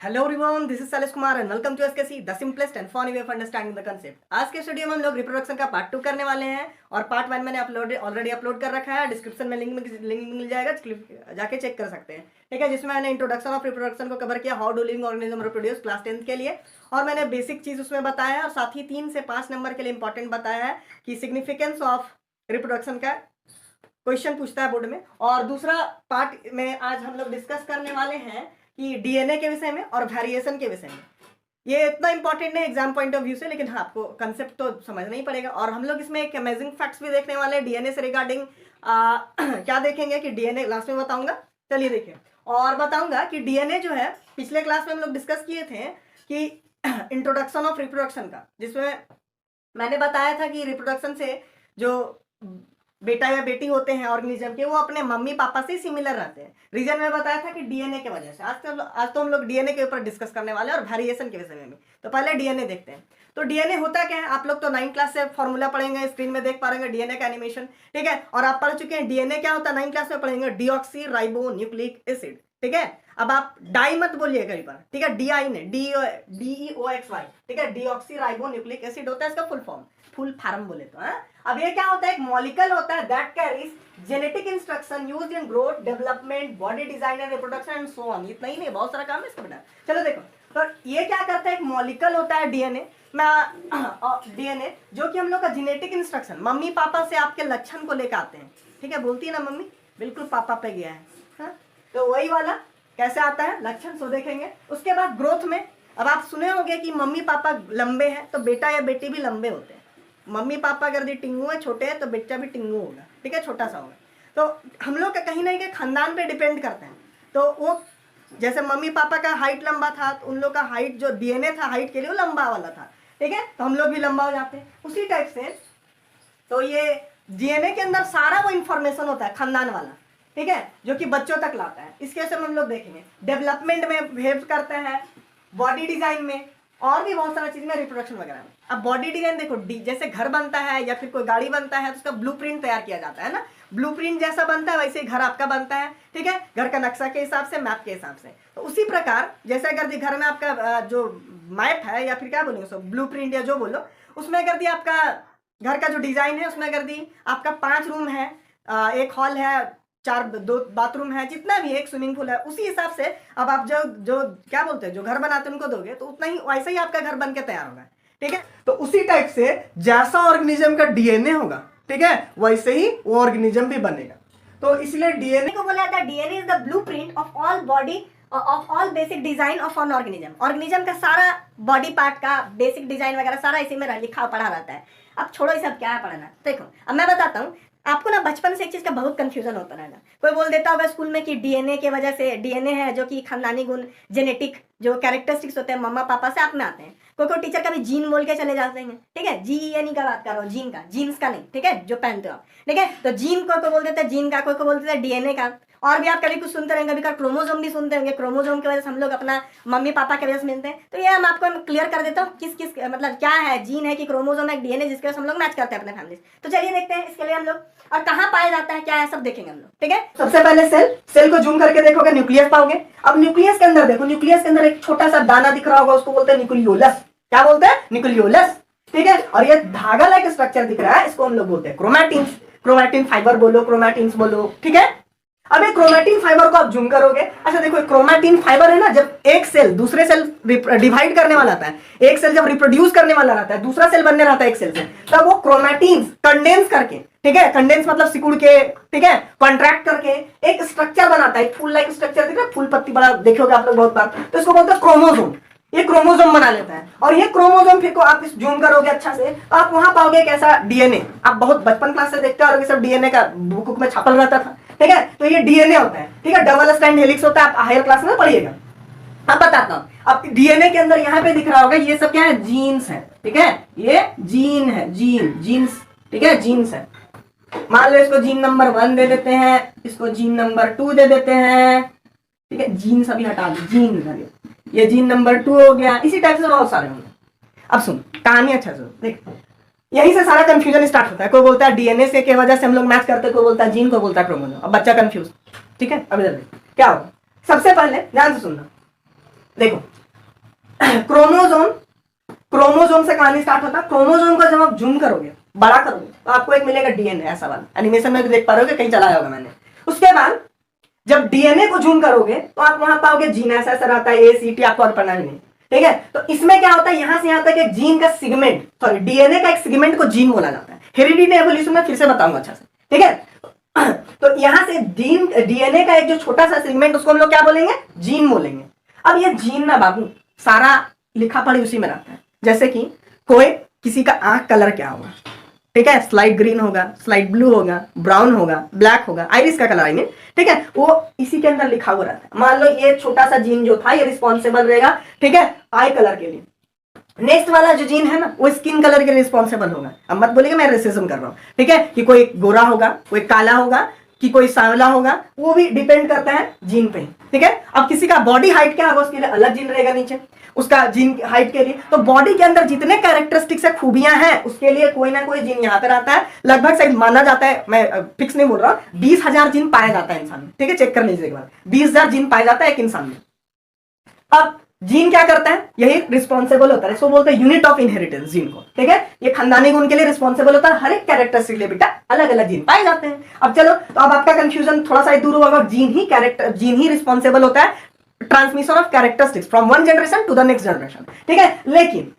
Hello everyone, this is Shailesh Kumar and welcome to SKC the simplest and funny way of understanding the concept. आज के studio में हम लोग reproduction का part 2 करने वाले हैं और पार्ट 1 मैंने ऑलरेडी अपलोड कर रखा है। डिस्क्रिप्शन में लिंक मिल जाएगा, जाके चेक कर सकते हैं। ठीक है, जिसमें मैंने इंट्रोडक्शन ऑफ रिप्रोडक्शन को कवर किया, how do living organism reproduce class 10 के लिए, और मैंने बेसिक चीज उसमें बताया है और साथ ही 3 से 5 नंबर के लिए इंपॉर्टेंट बताया है कि सिग्निफिकेंस ऑफ रिप्रोडक्शन का क्वेश्चन पूछता है बोर्ड में। और दूसरा पार्ट में आज हम लोग डिस्कस करने वाले हैं कि डीएनए के विषय में और वेरिएशन के विषय में। ये इतना इंपॉर्टेंट है एग्जाम पॉइंट ऑफ व्यू से, लेकिन हाँ आपको कंसेप्ट तो समझना ही पड़ेगा। और हम लोग इसमें एक अमेजिंग फैक्ट्स भी देखने वाले हैं डीएनए से रिगार्डिंग। क्या देखेंगे कि डीएनए लास्ट में बताऊंगा, चलिए देखिए। और बताऊंगा कि डीएनए जो है पिछले क्लास में हम लोग डिस्कस किए थे कि इंट्रोडक्शन ऑफ रिप्रोडक्शन का, जिसमें मैंने बताया था कि रिप्रोडक्शन से जो बेटा या बेटी होते हैं ऑर्गेनिज्म के, वो अपने मम्मी पापा से सिमिलर रहते हैं। रीजन में बताया था कि डीएनए के वजह से। आज तो हम लोग डीएनए के ऊपर डिस्कस करने वाले हैं और वेरिएशन के विषय में भी। तो पहले डीएनए देखते हैं। तो डीएनए होता क्या है, आप लोग तो 9th क्लास से फॉर्मूला पढ़ेंगे, स्क्रीन में देख पा रहे हैं डीएनए का एनिमेशन। ठीक है, और आप पढ़ चुके हैं डीएनए क्या होता है, 9th क्लास में पढ़ेंगे डीऑक्सी राइबो न्यूक्लिक एसिड। ठीक है, अब आप डाई मत बोलिए कई बार, ठीक है, डीआई ने DEOXY, ठीक है, डीऑक्सी राइबो न्यूक्लिक एसिड होता है इसका फुल फॉर्म बोले तो। अब ये क्या होता है, एक मॉलिक्यूल होता है that carries genetic instruction used in growth, development, body design and reproduction and so on. इतना ही नहीं, बहुत सारा काम है इसका बेटा। चलो देखो, तो ये क्या करता है, एक मॉलिक्यूल होता है डीएनए डीएनए जो कि हम लोग का जेनेटिक इंस्ट्रक्शन मम्मी पापा से आपके लक्षण को लेकर आते हैं। ठीक है, बोलती है ना मम्मी, बिल्कुल पापा पे गया है, हाँ? तो वही वाला कैसे आता है लक्षण, सो देखेंगे। उसके बाद ग्रोथ में, अब आप सुने होंगे कि मम्मी पापा लंबे हैं तो बेटा या बेटी भी लंबे होते हैं। मम्मी पापा अगर टिंगू है, छोटे हैं, तो बच्चा भी टिंगू होगा, ठीक है, छोटा सा होगा। तो हम लोग का कहीं ना कहीं खानदान पे डिपेंड करते हैं। तो वो जैसे मम्मी पापा का हाइट लंबा था तो उन लोग का हाइट जो डीएनए था हाइट के लिए वो लंबा वाला था। ठीक है, तो हम लोग भी लंबा हो जाते हैं उसी टाइप से। तो ये डीएनए के अंदर सारा वो इंफॉर्मेशन होता है खानदान वाला, ठीक है, जो कि बच्चों तक लाता है। इसके वजह से हम लोग देखेंगे डेवलपमेंट में हेल्प करता है, बॉडी डिजाइन में, और भी बहुत सारा चीज में, रिप्रोडक्शन वगैरह में। अब बॉडी डिजाइन देखो, जैसे घर बनता है या फिर कोई गाड़ी बनता है तो उसका ब्लूप्रिंट तैयार किया जाता है ना। ब्लूप्रिंट जैसा बनता है वैसे ही घर आपका बनता है। ठीक है, घर का नक्शा के हिसाब से, मैप के हिसाब से। तो उसी प्रकार जैसे अगर घर में आपका जो मैप है या फिर क्या बोलेंगे उसको, ब्लूप्रिंट या जो बोलो, उसमें अगर दी आपका घर का जो डिजाइन है, उसमें अगर दी आपका 5 रूम है, एक हॉल है, 2 बाथरूम है, जितना भी एक स्विमिंग पूल है, उसी हिसाब से अब आप जो जो क्या बोलते हैं जो घर बनाते हैं उनको दोगे तो उतना ही वैसे ही आपका घर बन के तैयार होगा। ठीक है, तो उसी टाइप से जैसा ऑर्गेनिज्म का डीएनए होगा, ठीक है, वैसे ही वो ऑर्गेनिज्म भी बनेगा। तो इसलिए डीएनए को बोला जाता है DNA is the blueprint of all body of all basic design of on organism. Organism का सारा बॉडी पार्ट का बेसिक डिजाइन वगैरह सारा इसी में लिखा पढ़ा रहता है। अब छोड़ो ये सब क्या है पढ़ना, देखो अब मैं बताता हूँ आपको ना। बचपन से एक चीज का बहुत कंफ्यूजन होता रहेगा। कोई बोल देता होगा स्कूल में कि डीएनए के वजह से, डीएनए है जो कि खानदानी गुण, जेनेटिक जो कैरेक्टरिस्टिक्स होते हैं मम्मा पापा से आप में आते हैं। कोई टीचर का भी जीन बोल के चले जाते हैं, ठीक है, GEN का बात कर रहा हूँ, जीन का, जीन्स का नहीं, ठीक है, जो पहनते हो आप। ठीक है, तो जीन को बोल देते हैं जीन का, कोई बोल देते हैं डीएनए का। और भी आप कभी कुछ सुनते रहेंगे, कभी क्रोमोजोम भी सुनते होंगे। क्रोमोजोम की वजह से हम लोग अपना मम्मी पापा के वजह से मिलते हैं। तो ये हम आपको क्लियर कर देता हूँ किस किस मतलब क्या है, जीन है कि क्रोमोजोम है, डीएनए, जिसके वजह से हम लोग मैच करते हैं अपने फैमिली। तो चलिए देखते हैं इसके लिए हम लोग, और कहाँ पाया जाता है, क्या है, सब देखेंगे हम लोग। ठीक है, सबसे पहले सेल को जूम करके देखोगे, न्यूक्लियस पाओगे। अब न्यूक्लियस के अंदर देखो, न्यूक्लियस के अंदर एक छोटा सा दाना दिख रहा होगा, उसको बोलते हैं न्यूक्लियोलस। क्या बोलते हैं, न्यूक्लियोलस। ठीक है, और ये धागा लाइक स्ट्रक्चर दिख रहा है, इसको हम लोग बोलते हैं क्रोमैटिन्स। क्रोमैटिन फाइबर बोलो, क्रोमैटिन्स बोलो। ठीक है, अब एक क्रोमैटिन फाइबर को आप जूम करोगे, अच्छा देखो क्रोमैटिन फाइबर है ना, जब एक सेल दूसरे सेल डिवाइड करने वाला आता है, एक सेल जब रिप्रोड्यूस करने वाला रहता है, दूसरा सेल बनने रहता है एक सेल से, तब वो क्रोमैटिन कंडेंस करके, ठीक है, कंडेंस मतलब सिकुड़ के, ठीक है, कॉन्ट्रैक्ट करके एक स्ट्रक्चर बनाता है, फूल लाइक स्ट्रक्चर दिख रहा है, फूल पत्ती बड़ा देखोगे आप लोग बहुत बार, तो इसको बोलते हैं क्रोमोसोम। ये क्रोमोसोम बना लेता है, और ये क्रोमोसोम फिर को आप इस जूम करोगे अच्छा से, तो आप वहां पाओगे कैसा डीएनए। आप बहुत बचपन क्लास से देखते हो, सब डीएनए का बुक में छापल रहता था। ठीक है, तो ये डीएनए होता है, ठीक है, डबल स्ट्रैंड हेलिक्स होता है, आप हायर क्लास में पढ़िएगा। अब बताता हूँ, अब डीएनए के अंदर यहाँ पे दिख रहा होगा, ये सब क्या है, जीन्स है। ठीक है, ये जीन है, जीन्स, ठीक है, जीन्स है। मान लो इसको जीन नंबर 1 दे देते हैं, इसको जीन नंबर 2 दे देते हैं। ठीक है, जीन सभी हटा दो, जीन, ये जीन नंबर 2 हो गया। इसी टाइप से बहुत सारे होंगे। अब सुन कहानी अच्छा सुन, देख यहीं से सारा कंफ्यूजन स्टार्ट होता है। कोई बोलता है डीएनए से के वजह से हम लोग मैच करते हैं, कोई बोलता है जीन, कोई बोलता है क्रोमोसोम। अब बच्चा कंफ्यूज। ठीक है, अब इधर क्या होगा, सबसे पहले ध्यान से सुनना, देखो क्रोमोजोम से कहानी स्टार्ट होता है। क्रोमोजोम को जब आप जूम करोगे, बड़ा करोगे, तो आपको एक मिलेगा डीएनए, ऐसा वाला एनिमेशन में भी देख पा रहे हो, कहीं चलाया होगा मैंने। उसके बाद जब डीएनए को जूम करोगे तो आप वहां पाओगे जीन, ऐसा ऐसा रहता है, ACT आपको और पढ़ना ही नहीं, ठीक है। तो इसमें क्या होता है, यहां से यहां तक एक जीन का सेगमेंट, सॉरी डीएनए का एक सेगमेंट को जीन बोला जाता है। हेरिडिटी एवोल्यूशन में फिर से बताऊंगा अच्छा से, ठीक है। तो यहां से जीन, डीएनए का एक जो छोटा सा सेगमेंट, उसको हम लोग क्या बोलेंगे, जीन बोलेंगे। अब ये जीन ना बाबू सारा लिखा पढ़ी उसी में रहता है। जैसे कि कोई किसी का आंख कलर क्या होगा, ठीक है, स्लाइट ग्रीन होगा, स्लाइट ब्लू होगा, ब्राउन होगा, ब्लैक होगा, आइरिस का कलर आई मीन, ठीक है, वो इसी के अंदर लिखा हुआ रहता है। मान लो ये छोटा सा जीन जो था ये रिस्पॉन्सिबल रहेगा, ठीक है, आई कलर के लिए। नेक्स्ट वाला जो जीन है ना वो स्किन कलर के लिए रिस्पॉन्सिबल होगा। अब मत बोलिएगा मैं रेसिज्म कर रहा हूं, ठीक है, कि कोई गोरा होगा, कोई काला होगा, कि कोई सांवला होगा, वो भी डिपेंड करता है जीन पे, ठीक है। अब किसी का बॉडी हाइट क्या होगा, उसके लिए अलग जीन रहेगा नीचे उसका जीन हाइट के लिए। तो बॉडी के अंदर जितने कैरेक्टरिस्टिक्स है, खूबियां हैं, उसके लिए कोई ना कोई जीन यहाँ पे रहता है। लगभग शायद माना जाता है, मैं फिक्स नहीं बोल रहा, 20,000 जीन पाया जाता है इंसान में, ठीक है, चेक कर लीजिए एक बार, 20,000 जीन पाया जाता है एक इंसान में। अब जीन क्या करता है, यही रिस्पॉन्सिबल होता है, इसको बोलते हैं यूनिट ऑफ इनहेरिटेंस जीन को, ठीक है। ये खानदानी गुण के लिए रिस्पॉन्सिबल होता है। हर एक कैरेक्टरिस्टिक के लिए बेटा अलग अलग जीन पाए जाते हैं। अब चलो, तो अब आपका कंफ्यूजन थोड़ा सा दूर होगा, जीन ही रिस्पॉन्सिबल होता है transmission of characteristics from one generation to the next generation, ठीक है। लेकिन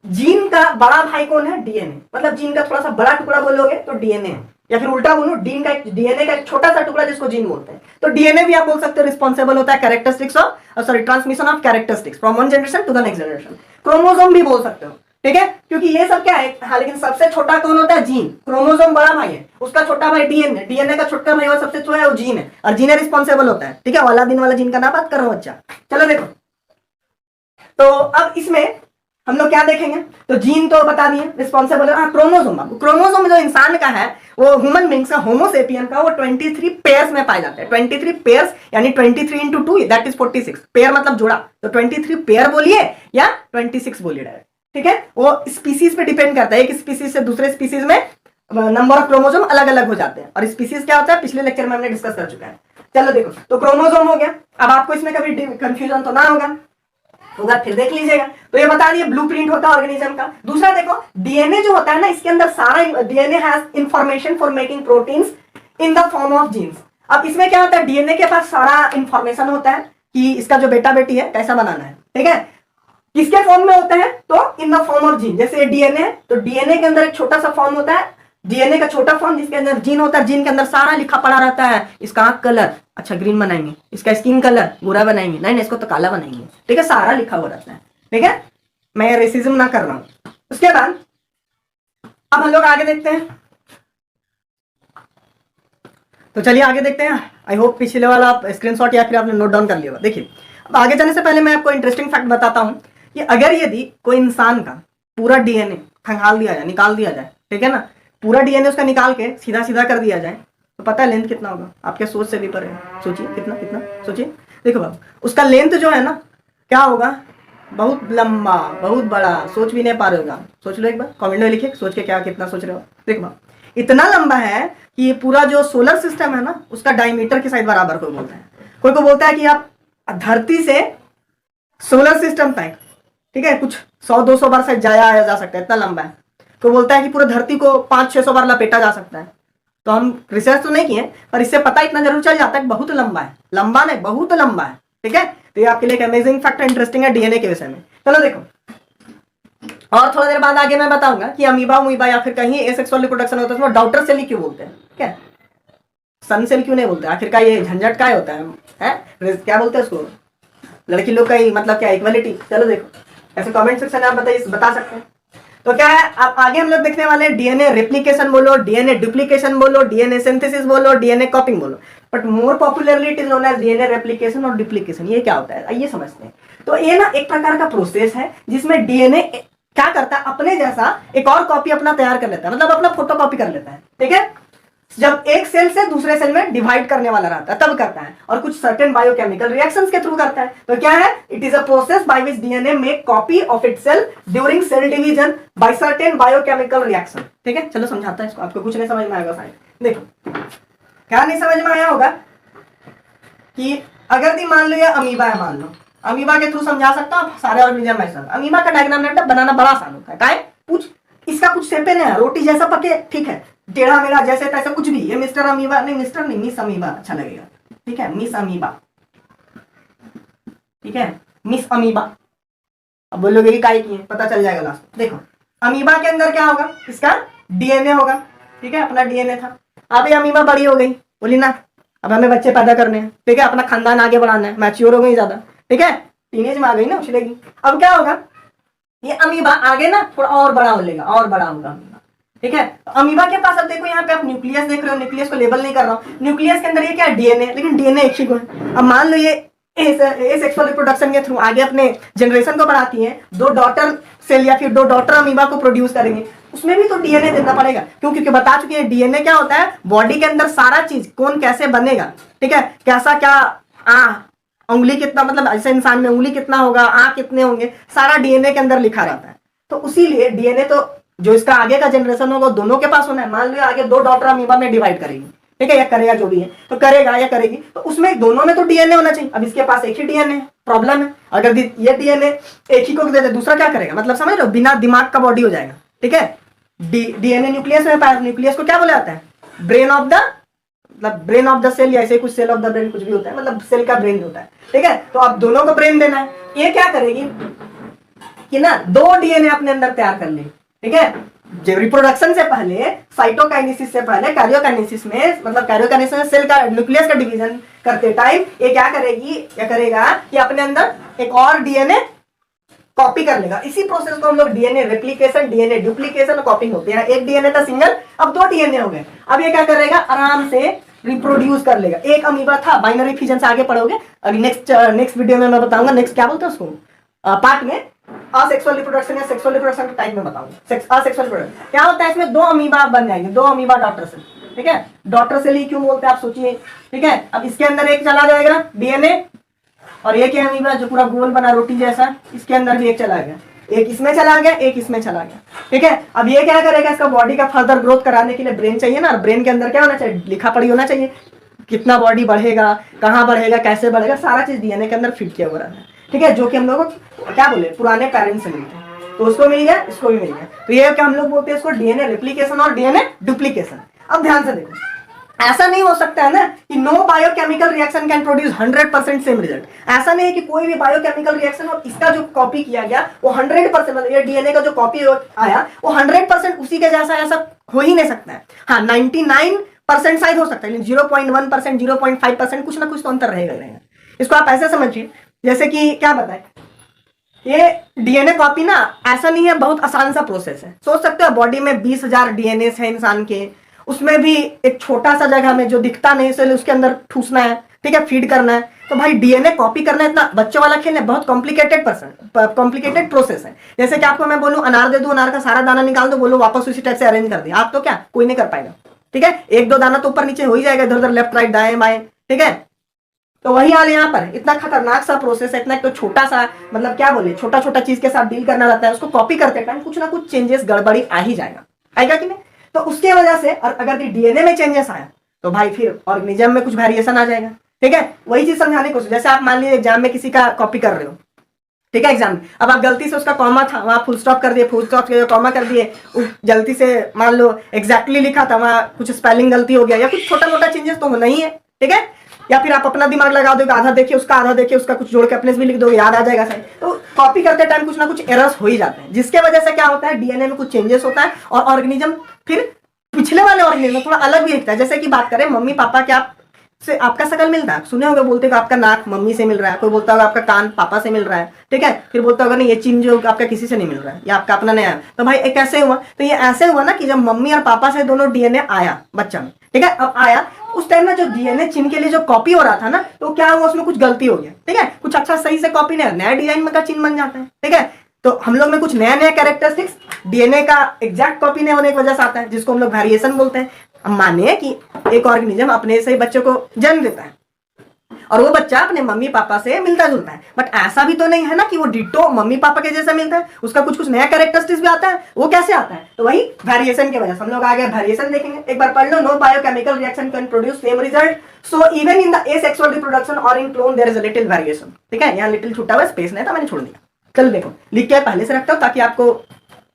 जीन का बड़ा भाई कौन है, डीएनए। मतलब जीन का थोड़ा सा बड़ा टुकड़ा बोलोगे तो डीएनए, या फिर उल्टा बोलो डीएनए का एक छोटा सा टुकड़ा जिसको जीन बोलते हैं, तो डीएनए भी आप बोल सकते हो रिस्पॉन्सिबल होता है characteristics of, sorry, transmission of characteristics from one generation to the next generation. Chromosome भी बोल सकते हो, ठीक है, क्योंकि ये सब क्या है। हाँ, लेकिन सबसे छोटा कौन होता है, जीन। क्रोमोसोम बड़ा भाई है, उसका छोटा भाई डीएनए, डीएनए का छोटा भाई सबसे छोटा है वो जीन है, और जीन रिस्पॉन्सिबल होता है, ठीक है। वाला दिन वाला जीन का ना बात कर रहा हूं बच्चा। चलो देखो, तो अब इसमें हम लोग क्या देखेंगे, तो जीन तो बता दिए रिस्पॉन्सिबल है। क्रोमोसोम, क्रोमोसोम जो इंसान का है, वो ह्यूमन बींग्स का, होमोसेपियन का, वो 23 पेयर्स में पाए जाते हैं। 23 पेयर्स यानी 23 into 2 दैट इज 46। पेयर मतलब जोड़ा, तो 23 पेयर बोलिए या 26 बोलिए डायरेक्ट, ठीक है। वो स्पीसीज पे डिपेंड करता है, एक स्पीसीज से दूसरे स्पीसीज में नंबर ऑफ क्रोमोसोम अलग अलग हो जाते हैं। और स्पीसीज क्या होता है पिछले लेक्चर में हमने डिस्कस कर चुका है। चलो देखो, तो क्रोमोसोम हो गया। अब आपको इसमें कभी कंफ्यूजन तो ना होगा, फिर देख लीजिएगा। तो ये बता दिए ब्लूप्रिंट होता है ऑर्गेनिज्म का। दूसरा देखो, डीएनए जो होता है ना, इसके अंदर सारा DNA has information for making proteins in the form of genes. अब इसमें क्या होता है, डीएनए के पास सारा इंफॉर्मेशन होता है कि इसका जो बेटा बेटी है कैसा बनाना है, ठीक है। किसके फॉर्म में होता है, तो इन द फॉर्म ऑफ जीन। जैसे डीएनए, तो डीएनए के अंदर एक छोटा सा फॉर्म होता है, डीएनए का छोटा फॉर्म जिसके अंदर जीन होता है। जीन के अंदर सारा लिखा पड़ा रहता है, इसका आंख कलर अच्छा ग्रीन बनाएंगे, इसका स्किन कलर गोरा बनाएंगे, नहीं इसको तो काला बनाएंगे, ठीक है, सारा लिखा हुआ रहता है, ठीक है। मैं रेसिज्म ना कर रहा हूं। उसके बाद अब हम लोग आगे देखते हैं, तो चलिए आगे देखते हैं। आई होप पिछले वाला आप स्क्रीनशॉट या फिर आपने नोट डाउन कर लिया होगा। देखिए, अब आगे जाने से पहले मैं आपको इंटरेस्टिंग फैक्ट बताता हूं कि अगर यदि कोई इंसान का पूरा डीएनए खंगाल दिया जाए, निकाल दिया जाए, ठीक है ना, पूरा डीएनए उसका निकाल के सीधा सीधा कर दिया जाए, तो पता है लेंथ कितना होगा, आपके सोच से भी परे है। सोचिए कितना कितना, सोचिए। देखो बाबू, उसका लेंथ जो है ना क्या होगा, बहुत लंबा, बहुत बड़ा, सोच भी नहीं पा रहे होगा। सोच लो एक बार, कमेंट में लिखिए सोच के क्या कितना सोच रहे हो। देखो बाबू, इतना लंबा है कि ये पूरा जो सोलर सिस्टम है ना, उसका डायमीटर के साइड बराबर कोई बोलता है। कोई को बोलता है कि आप धरती से सोलर सिस्टम तक, ठीक है, कुछ 100-200 बार से जाया आया जा सकता है, इतना लंबा है। कोई बोलता है कि पूरा धरती को 500-600 बार लपेटा जा सकता है। तो हम रिसर्च तो नहीं किए, पर इससे पता इतना जरूर चल जाता है कि बहुत लंबा है, लंबा नहीं बहुत लंबा है, ठीक है। तो ये आपके लिए एक अमेजिंग फैक्ट इंटरेस्टिंग है डीएनए के विषय में। चलो देखो, और थोड़ा देर बाद आगे मैं बताऊंगा कि अमीबा या फिर कहीं एसेक्सुअल रिप्रोडक्शन होता है, उसमें डॉटर सेल क्यों बोलते हैं, ठीक है, सन सेल क्यों नहीं बोलते, आखिर का ये झंझट क्या होता है? क्या बोलते हैं उसको, लड़की लोग का ही मतलब क्या, इक्वालिटी। चलो देखो, ऐसे कमेंट सेक्शन में आप बता सकते हैं। तो क्या है, आप आगे हम लोग देखने वाले हैं डीएनए रेप्लिकेशन बोलो, डीएनए डुप्लीकेशन बोलो, डीएनए सिंथेसिस बोलो, डीएनए कॉपिंग बोलो, but more popularly it is known as DNA replication और डुप्लीकेशन। ये क्या होता है आइए समझते हैं। तो ये ना एक प्रकार का प्रोसेस है जिसमें डीएनए क्या करता है, अपने जैसा एक और कॉपी अपना तैयार कर लेता है, मतलब अपना फोटो कॉपी कर लेता है, ठीक है। जब एक सेल से दूसरे सेल में डिवाइड करने वाला रहता है तब करता है, और कुछ सर्टेन बायोकेमिकल रिएक्शंस के थ्रू करता है। तो क्या है, it is a process by which DNA make copy of itself during cell division by certain biochemical reaction, ठीक है। चलो समझाता है इसको, आपको कुछ नहीं समझ में आएगा शायद। देखो क्या नहीं समझ में आया होगा कि अगर मान लो ये अमीबा है, मान लो अमीबा के थ्रू समझा सकता हूँ, सारे ऑर्गेनिज्म में ऐसा। अमीबा का डायग्राम बनाना बड़ा आसान होता है। काहे पूछ, इसका कुछ शेप नहीं है, रोटी जैसा पके, ठीक है, टेढ़ा मेढ़ा जैसे तैसे कुछ भी। ये मिस्टर अमीबा नहीं, मिस्टर नहीं, मिस अमीबा अच्छा लगेगा, ठीक है, मिस अमीबा, ठीक है, मिस अमीबा। अब बोलोगे कि काहे की है, पता चल जाएगा लास्ट। देखो अमीबा के अंदर क्या होगा, इसका डीएनए होगा, ठीक है, अपना डीएनए था। अब ये अमीबा बड़ी हो गई, बोली ना अब हमें बच्चे पैदा करने हैं, ठीक है, अपना खानदान आगे बढ़ाना है, मैच्योर हो गई ज्यादा, ठीक है, टीनेज में आ गई ना, उछलेगी। अब क्या होगा, ये अमीबा आगे ना थोड़ा और बड़ा हो लेगा, और बड़ा होगा अमीबा, ठीक है। तो अमीबा के पास अब देखो यहाँ पे आप न्यूक्लियस देख रहे हो, न्यूक्लियस को लेबल नहीं कर रहा हूँ, न्यूक्लियस के अंदर ये क्या है, डीएनए, लेकिन डीएनए एक ही को है। अब मान लो ये सेक्सुअल रिप्रोडक्शन के थ्रू आगे अपने जनरेशन को बढ़ाती है, दो डॉटर सेल या फिर दो डॉटर अमीबा को प्रोड्यूस करेंगे, उसमें भी तो डीएनए देना पड़ेगा। क्यों, क्योंकि बता चुके हैं डीएनए क्या होता है, बॉडी के अंदर सारा चीज कौन कैसे बनेगा, ठीक है, कैसा क्या उंगली कितना, मतलब ऐसे इंसान में उंगली कितना होगा, आंख कितने होंगे, सारा डीएनए के अंदर लिखा रहता है। तो उसीलिए डीएनए तो जो इसका आगे का जनरेशन होगा दोनों के पास होना है। मान लो आगे दो डॉटर अमीबा में डिवाइड करेगी, ठीक है, या करेगा जो भी है, तो करेगा या करेगी, तो उसमें दोनों में तो डीएनए होना चाहिए। अब इसके पास एक ही डीएनए है, प्रॉब्लम है, अगर ये डीएनए एक ही को दे दे, दूसरा क्या करेगा, मतलब समझ लो, बिना दिमाग का बॉडी हो जाएगा, ठीक है। डीएनए न्यूक्लियस में पाया, न्यूक्लियस को क्या बोला जाता है, ब्रेन ऑफ द, मतलब ब्रेन ऑफ द सेल, या ऐसे कुछ सेल ऑफ द ब्रेन कुछ भी होता है, मतलब सेल का ब्रेन होता है, ठीक है। तो अब दोनों को ब्रेन देना है, ये क्या करेगी कि ना दो डीएनए अपने अंदर तैयार कर ले, ठीक है। जो रिप्रोडक्शन से पहले, साइटोकाइनेसिस से पहले, कार्योकाइनेसिस में, मतलब कार्योकाइनेसिस में सेल का न्यूक्लियस का डिवीजन करते टाइम ये क्या करेगी, क्या करेगा कि अपने अंदर एक और डीएनए कॉपी कर लेगा। इसी प्रोसेस को हम लोग डीएनए रेप्लिकेशन, डीएनए डुप्लीकेशन और कॉपिंग होते हैं। एक डीएनए था सिंगल, अब दो डीएनए हो गए। अब ये क्या करेगा, आराम से रिप्रोड्यूस कर लेगा। एक अमीबा था, बाइनरी फिजन से आगे पढ़ोगे, अभी नेक्स्ट वीडियो में मैं बताऊंगा, नेक्स्ट क्या बोलते हैं उसको, पार्ट में असेक्सुअल रिप्रोडक्शन या सेक्सुअल रिप्रोडक्शन के टाइप में बताऊंगा। असेक्सुअल रिप्रोडक्शन क्या होता है, इसमें दो अमीबा बन जाएंगे, दो अमीबा डॉटर सेल, ठीक है। डॉटर सेल ही क्यों बोलते हैं आप सोचिए, ठीक है। अब इसके अंदर एक चला जाएगा डीएनए, और एक है अमीबा जो पूरा गोल बना रोटी जैसा, इसके अंदर भी एक चला गया, एक इसमें चला गया, एक इसमें चला गया, ठीक है। अब ये क्या करेगा, इसका बॉडी का फर्दर ग्रोथ कराने के लिए ब्रेन चाहिए ना, ब्रेन के अंदर क्या होना चाहिए, लिखा पढ़ी होना चाहिए, कितना बॉडी बढ़ेगा, कहाँ बढ़ेगा, कैसे बढ़ेगा, सारा चीज डीएनए के अंदर फिट किया हुआ रहता है, ठीक है, जो कि हम लोगों को क्या बोले पुराने पेरेंट्स से मिलते हैं। तो उसको मिल गया, इसको भी मिल गया, तो ये क्या हम लोग बोलते हैं इसको डीएनए रेप्लिकेशन और डीएनए डुप्लीकेशन। अब ध्यान से देखो, ऐसा नहीं हो सकता है ना कि no biochemical reaction can produce 100% same result. ऐसा नहीं है कि कोई भी बायोकेमिकल रिएक्शन और इसका जो कॉपी किया गया वो 100%, मतलब ये डीएनए का जो कॉपी आया वो 100% उसी के जैसा, ऐसा हो ही नहीं सकता है। हाँ 99% शायद हो सकता है, लेकिन 0.1%, 0.5% कुछ ना कुछ तो अंतर रहेगा ही रहेगा। इसको आप ऐसे समझिए, जैसे कि क्या बताए, ये डीएनए कॉपी ना ऐसा नहीं है, बहुत आसान सा प्रोसेस है। सोच सकते हो बॉडी में 20,000 डीएनए है इंसान के, उसमें भी एक छोटा सा जगह में जो दिखता नहीं है उसके अंदर ठूसना है, ठीक है, फीड करना है। तो भाई डीएनए कॉपी करना इतना बच्चों वाला खेल है, बहुत कॉम्प्लिकेटेड प्रोसेस है। जैसे कि आपको मैं बोलूं अनार दे दूं, अनार का सारा दाना निकाल दो, बोलो वापस उसी टाइप से अरेंज कर दिया, आप तो क्या कोई नहीं कर पाएगा, ठीक है। एक दो दाना तो ऊपर नीचे हो ही जाएगा, इधर उधर लेफ्ट राइट दाएं बाएं, ठीक है। तो वही हाल यहाँ पर, इतना खतरनाक सा प्रोसेस है, इतना तो छोटा सा, मतलब क्या बोले, छोटा छोटा चीज के साथ डील करना रहता है, उसको कॉपी करते टाइम कुछ ना कुछ चेंजेस गड़बड़ी आ ही जाएगा, आएगा कि नहीं। तो उसके वजह से अगर डीएनए में चेंजेस आया तो भाई फिर ऑर्गेनिज्म में कुछ वेरिएशन आ जाएगा, ठीक है। वही चीज समझाने की कोशिश, जैसे आप मान लीजिए एग्जाम में किसी का कॉपी कर रहे हो, ठीक है, एग्जाम में, अब आप गलती से उसका कॉमा था वहां फुल स्टॉप कर दिए, फुल स्टॉप के कॉमा कर दिए, गलती से मान लो एग्जैक्टली लिखा था वहां कुछ स्पेलिंग गलती हो गया, या कुछ छोटा मोटा चेंजेस तो होना ही है, ठीक है। या फिर आप अपना दिमाग लगा दोगे, आधा देखिए उसका, आधा देखिए उसका, कुछ जोड़ के अपने भी लिख दोगे, याद आ जाएगा सही। तो कॉपी करते टाइम कुछ ना कुछ एरर्स हो ही जाते हैं, जिसके वजह से क्या होता है, डीएनए में कुछ चेंजेस होता है और ऑर्गेनिज्म फिर पिछले वाले ऑर्गेनिज्म थोड़ा अलग भी दिखता है। जैसे कि बात करें मम्मी पापा के, आप से आपका शकल मिलता है, सुने होंगे, बोलते हो आपका नाक मम्मी से मिल रहा है, कोई बोलता होगा आपका कान पापा से मिल रहा है, ठीक है, फिर बोलता होगा नहीं ये चिन्ह जो आपका किसी से नहीं मिल रहा है, या आपका अपना नहीं आया। तो भाई एक कैसे हुआ, तो ये ऐसे हुआ ना कि जब मम्मी और पापा से दोनों डीएनए आया बच्चा में, ठीक है, अब आया उस टाइम ना जो डीएनए चिन्ह के लिए जो कॉपी हो रहा था ना, तो क्या हुआ उसमें कुछ गलती हो गया, ठीक है, कुछ अच्छा सही से कॉपी नहीं, नया डिजाइन में का चिन्ह बन जाता है, ठीक है। तो हम लोग में कुछ नया नया कैरेक्टरिस्टिक्स डीएनए का एग्जैक्ट कॉपी नहीं होने की वजह से आता है, जिसको हम लोग वेरिएशन बोलते हैं। अब मानिए कि एक ऑर्गेनिज्म अपने से बच्चे को जन्म देता है और वो बच्चा अपने मम्मी पापा से मिलता जुलता है। बट ऐसा भी तो नहीं है ना कि वो डिटो मम्मी पापा के जैसा मिलता है, उसका कुछ कुछ नया कैरेक्टरिस्टिक्स भी आता है। वो कैसे आता है? तो वही वेरिएशन की वजह से। हम लोग आगे वेरिएशन देखेंगे, एक बार पढ़ लो। No biochemical reaction can produce same result, so even in the asexual reproduction और in clone there is a little variation. ठीक है, यहाँ लिटिल छूटा हुआ स्पेस नहीं था, मैंने छोड़ दिया। चलो देखो, लिख के पहले से रखता हूँ ताकि आपको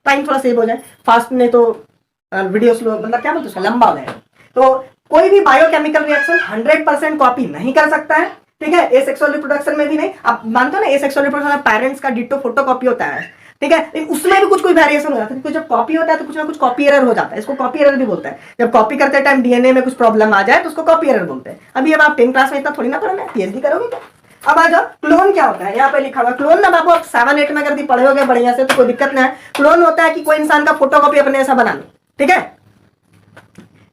टाइम थोड़ा सेव हो जाए। फास्ट में तो वीडियो स्लो, मतलब क्या बोलते हैं, लंबा हो जाएगा। तो कोई भी बायोकेमिकल रिएक्शन 100% कॉपी नहीं कर सकता है। ठीक है, एसेक्सुअल रिप्रोडक्शन में भी नहीं। आप मानते हो ना, एसेक्सुअल रिप्रोडक्शन में पेरेंट्स का डिटो फोटोकॉपी होता है। ठीक है, लेकिन उसमें भी कुछ कोई वेरिएशन हो जाता है, क्योंकि जब कॉपी होता है तो कुछ ना कुछ कॉपी एरर हो जाता है। इसको कॉपी एरर भी बोलते हैं। जब कॉपी करते टाइम डीएनए में कुछ प्रॉब्लम आ जाए तो उसको कॉपी एरर बोलते हैं। अभी अब आप 10th क्लास में इतना थोड़ी ना पढ़ना है, पीएचडी करोगे क्या? अब आ जाओ, क्लोन क्या होता है? यहाँ पे लिखा हुआ क्लोन ना बाबू, आप 7-8 में अगर पढ़े होगे बढ़िया से तो कोई दिक्कत नहीं है। क्लोन होता है कि कोई इंसान का फोटोकॉपी अपने ऐसा बना लो। ठीक है,